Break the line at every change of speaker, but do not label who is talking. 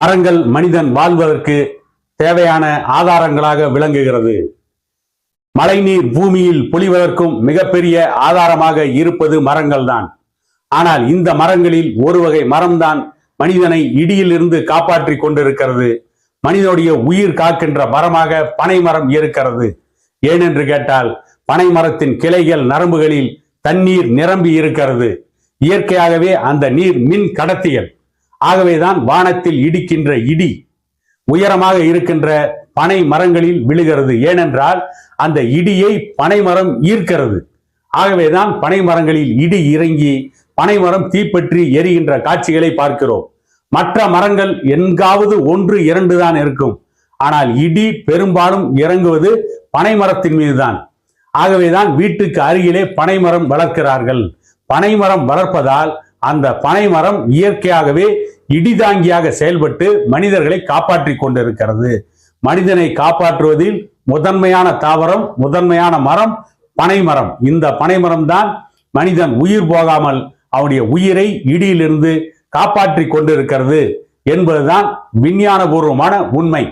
மரங்கள் மனிதன் வாழ்வதற்கு தேவையான ஆதாரங்களாக விளங்குகிறது. மழைநீர் பூமியில் பொழிவதற்கும் மிகப்பெரிய ஆதாரமாக இருப்பது மரங்கள் தான். ஆனால் இந்த மரங்களில் ஒரு வகை மரம்தான் மனிதனை இடியிலிருந்து காப்பாற்றி கொண்டிருக்கிறது. மனிதனுடைய உயிர் காக்கின்ற மரமாக பனை மரம் இருக்கிறது. ஏனென்று கேட்டால் பனை மரத்தின் கிளைகள் நரம்புகளில் தண்ணீர் நிரம்பி இருக்கிறது. இயற்கையாகவே அந்த நீர் மின் கடத்திகள். ஆகவேதான் வானத்தில் இடிக்கின்ற இடி உயரமாக இருக்கின்ற பனை மரங்களில் விழுகிறது. ஏனென்றால் அந்த இடியை பனை மரம் ஈர்க்கிறது. ஆகவேதான் பனை மரங்களில் இடி இறங்கி பனை மரம் தீப்பற்றி எரிகின்ற காட்சிகளை பார்க்கிறோம். மற்ற மரங்கள் எங்காவது 1, 2 தான் இருக்கும். ஆனால் இடி பெரும்பாலும் இறங்குவது பனை மரத்தின் மீதுதான். ஆகவேதான் வீட்டுக்கு அருகிலே பனை மரம் வளர்க்கிறார்கள். பனை மரம் வளர்ப்பதால் அந்த பனை மரம் இயற்கையாகவே இடிதாங்கியாக செயல்பட்டு மனிதர்களை காப்பாற்றி கொண்டிருக்கிறது. மனிதனை காப்பாற்றுவதில் முதன்மையான தாவரம், முதன்மையான மரம் பனை மரம். இந்த பனை மரம் தான் மனிதன் உயிர் போகாமல் அவனுடைய உயிரை இடியிலிருந்து காப்பாற்றி கொண்டிருக்கிறது என்பதுதான் விஞ்ஞானபூர்வமான உண்மை.